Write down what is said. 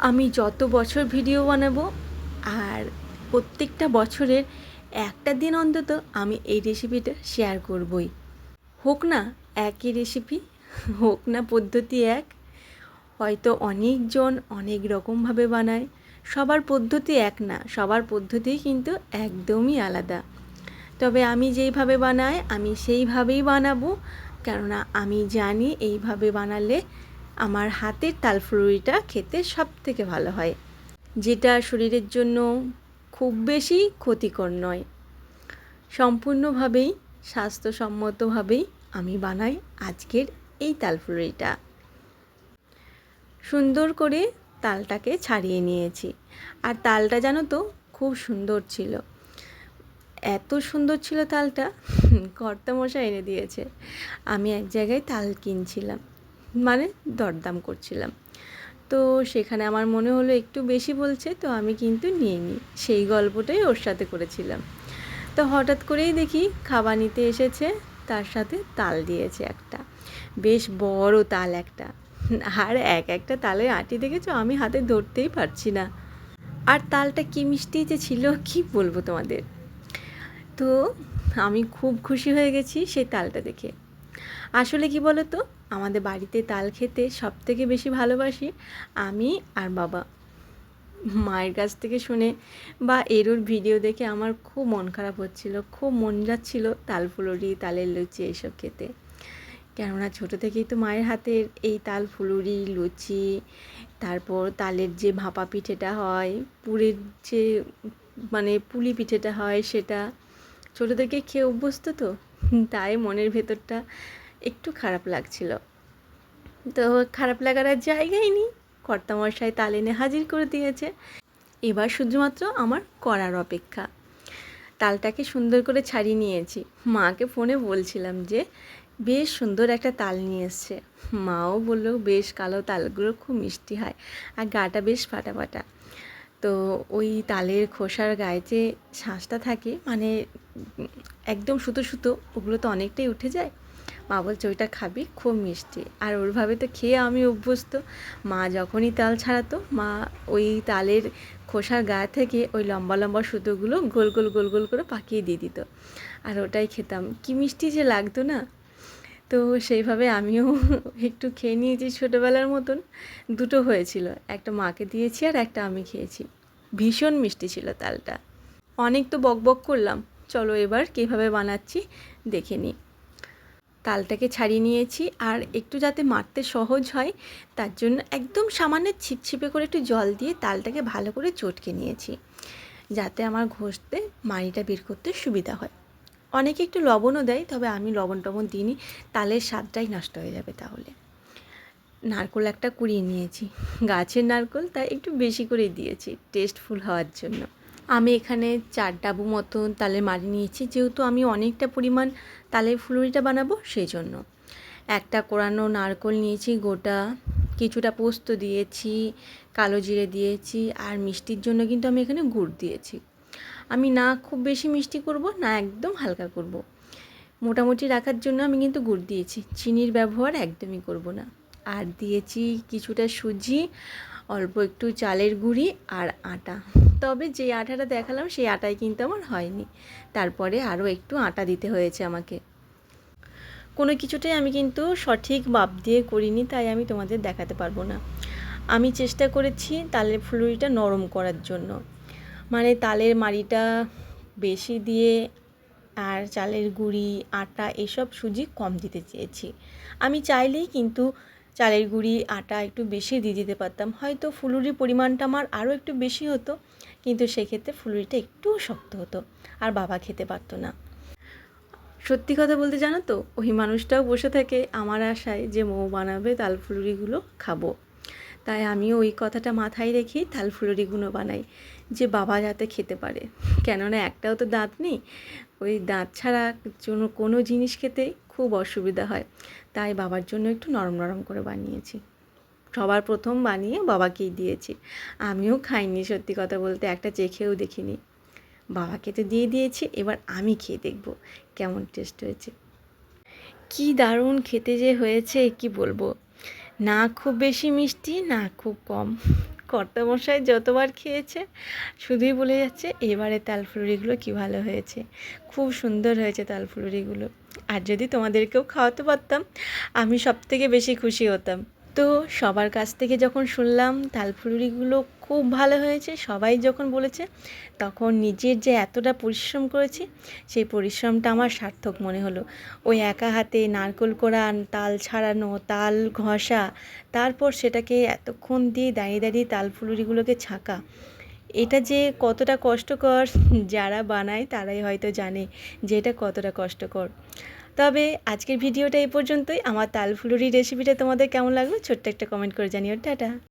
আমি যত বছর ভিডিও বানাবো আর প্রত্যেকটা বছরের একটা দিন অন্তত আমি এই রেসিপিটা শেয়ার করবই। হোক না একই রেসিপি, হোক না পদ্ধতি এক, হয়তো অনেকজন অনেক রকমভাবে বানায়, সবার পদ্ধতি এক না, সবার পদ্ধতি কিন্তু একদমই আলাদা। তবে আমি যেইভাবে বানাই আমি সেইভাবেই বানাবো, কেননা আমি জানি এইভাবে বানালে আমার হাতের তালফুলুরিটা খেতে সবথেকে ভালো হয়, যেটা শরীরের জন্য খুব বেশি ক্ষতিকর নয়। সম্পূর্ণভাবেই স্বাস্থ্যসম্মতভাবেই আমি বানাই আজকের এই তালফুলুরিটা। সুন্দর করে তালটাকে ছাড়িয়ে নিয়েছি, আর তালটা জানো তো খুব সুন্দর ছিল। এত সুন্দর ছিল তালটা, কর্তামশাই এনে দিয়েছে। আমি এক জায়গায় তাল কিনছিলাম, মানে দরদাম করছিলাম, তো সেখানে আমার মনে হলো একটু বেশি বলছে, তো আমি কিন্তু নিয়ে নিই। সেই গল্পটাই ওর সাথে করেছিলাম। তো হঠাৎ করেই দেখি খাবার নিতে এসেছে, তার সাথে তাল দিয়েছে একটা, বেশ বড় তাল একটা। আর একটা তালের আঁটি দেখেছো, আমি হাতে ধরতেই পারছি না। আর তালটা কি মিষ্টি যে ছিল, কি বলবো তোমাদের। তো আমি খুব খুশি হয়ে গেছি সেই তালটা দেখে। আসলে কি বলো তো, আমাদের বাড়িতে তাল খেতে সবথেকে বেশি ভালোবাসি আমি আর বাবা। মায়ের কাছ থেকে শুনে বা এরোর ভিডিও দেখে আমার খুব মন খারাপ হচ্ছিল, খুব মন যাচ্ছিল তাল ফুলুরি, তালের লুচি এইসব খেতে। কেননা ছোটো থেকেই তো মায়ের হাতের এই তাল ফুলুরি, লুচি, তারপর তালের যে ভাপা পিঠেটা হয়, পুরের যে মানে পুলি পিঠেটা হয়, সেটা ছোটো থেকে খেয়ে অভ্যস্ত, তো তাই মনের ভেতরটা একটু খারাপ লাগছিল। তো খারাপ লাগার আর জায়গাই নেই, কর্তামশাই তাল এনে হাজির করে দিয়েছে। এবার শুধুমাত্র আমার করার অপেক্ষা। তালটাকে সুন্দর করে ছাড়িয়ে নিয়েছি। মাকে ফোনে বলছিলাম যে বেশ সুন্দর একটা তাল নিয়ে এসছে। মাও বললো বেশ কালো তালগুলো খুব মিষ্টি হয় আর গাটা বেশ ফাটা ফাটা। তো ওই তালের খোসার গায়ে যে শাঁসটা থাকে, মানে একদম সুতো সুতো, ওগুলো তো অনেকটাই উঠে যায়। মা বলছে ওইটা খাবি, খুব মিষ্টি। আর ওরভাবে তো খেয়ে আমি অভ্যস্ত। মা যখনই তাল ছাড়াতো, মা ওই তালের খোসার গা থেকে ওই লম্বা লম্বা সুতোগুলো গোল গোল গোল গোল করে পাকিয়ে দিয়ে দিত, আর ওটাই খেতাম। কি মিষ্টি যে লাগতো না। তো সেইভাবে আমিও একটু খেয়ে নিয়েছি ছোটোবেলার মতন। দুটো হয়েছিল, একটা মাকে দিয়েছি আর একটা আমি খেয়েছি। ভীষণ মিষ্টি ছিল তালটা। অনেক তো বক বক করলাম, চলো এবার কীভাবে বানাচ্ছি দেখে নিই। তালটাকে ছাড়িয়ে নিয়েছি, আর একটু যাতে মারতে সহজ হয় তার জন্য একদম সামান্য ছিপছিপে করে একটু জল দিয়ে তালটাকে ভালো করে চটকে নিয়েছি, যাতে আমার ঘষতে মাড়িটা বের করতে সুবিধা হয়। অনেকে একটু লবণও দেয়, তবে আমি লবণ টবণ দিইনি, তালের স্বাদটাই নষ্ট হয়ে যাবে তাহলে। নারকেল একটা কুড়িয়ে নিয়েছি, গাছের নারকেল, তাই একটু বেশি করে দিয়েছি টেস্টফুল হওয়ার জন্য। আমি এখানে 4 ডাবু মতন তালের মাড়ি নিয়েছি, যেহেতু আমি অনেকটা পরিমাণ তালের ফুলুরিটা বানাবো সেই জন্য। একটা কোরানো নারকেল নিয়েছি গোটা, কিছুটা পোস্ত দিয়েছি, কালো জিরে দিয়েছি, আর মিষ্টির জন্য কিন্তু আমি এখানে গুড় দিয়েছি। আমি না খুব বেশি মিষ্টি করব, না একদম হালকা করব, মোটামুটি রাখার জন্য আমি কিন্তু গুড় দিয়েছি, চিনির ব্যবহার একদমই করব না। আর দিয়েছি কিছুটা সুজি, অল্প একটু চালের গুঁড়ি আর আটা। তবে যে আটাটা দেখালাম সেই আটাই কিন্তু আমার হয়নি, তারপরে আরও একটু আটা দিতে হয়েছে আমাকে। কোনো কিছুটাই আমি কিন্তু সঠিক মাপ দিয়ে করিনি, তাই আমি তোমাদের দেখাতে পারবো না। আমি চেষ্টা করেছি তালের ফুলুরিটা নরম করার জন্য, মানে তালের মাড়িটা বেশি দিয়ে আর চালের গুঁড়ি, আটা, এসব সুজি কম দিতে চেয়েছি। আমি চাইলেই কিন্তু চালের গুঁড়ি, আটা একটু বেশি দিয়ে দিতে পারতাম, হয়তো ফুলুরির পরিমাণটা আমার আরও একটু বেশি হতো, কিন্তু সেক্ষেত্রে ফুলুরিটা একটু শক্ত হতো আর বাবা খেতে পারতো না। সত্যি কথা বলতে জানো তো, ওই মানুষটাও বসে থাকে আমার আশায় যে মৌ বানাবে তাল ফুলুরিগুলো খাবো। তাই আমিও ওই কথাটা মাথায় রেখেই তাল ফুলুরিগুলো বানাই, যে বাবা যাতে খেতে পারে। কেননা একটাও তো দাঁত নেই, ওই দাঁত ছাড়া কোনো জিনিস খেতে খুব অসুবিধা হয়। তাই বাবার জন্য একটু নরম নরম করে বানিয়েছি। সবার প্রথম বানিয়ে বাবাকেই দিয়েছি, আমিও খাইনি, সত্যি কথা বলতে একটা চেখেও দেখিনি। বাবাকে তো দিয়ে দিয়েছি, এবার আমি খেয়ে দেখব কেমন টেস্ট হয়েছে। কি দারুণ খেতে যে হয়েছে, কি বলবো। না খুব বেশি মিষ্টি, না খুব কম, কর্তামশাই যতবার খেয়েছে শুধুই বলে যাচ্ছে এবারে তাল ফুলুরিগুলো কী ভালো হয়েছে, খুব সুন্দর হয়েছে তাল ফুলুরিগুলো। আর যদি তোমাদেরকেও খাওয়াতে পারতাম আমি সবথেকে বেশি খুশি হতাম। তো সবার কাছ থেকে যখন শুনলাম তাল ফুলুরিগুলো খুব ভালো হয়েছে, সবাই যখন বলেছে, তখন নিজের যে এতটা পরিশ্রম করেছি সেই পরিশ্রমটা আমার সার্থক মনে হলো। ওই একা হাতে নারকেল কোড়ান, তাল ছাড়ানো, তাল ঘষা, তারপর সেটাকে এতক্ষণ দিয়ে দাঁড়িয়ে দাঁড়িয়ে তাল ফুলুরিগুলোকে ছাঁকা, এটা যে কতটা কষ্টকর যারা বানায় তারাই হয়তো জানে যে এটা কতটা কষ্টকর। তবে আজকের ভিডিওটা এই পর্যন্তই। আমার তাল ফুলুরি রেসিপিটা তোমাদের কেমন লাগলো ছোট্ট একটা কমেন্ট করে জানিও। টাটা।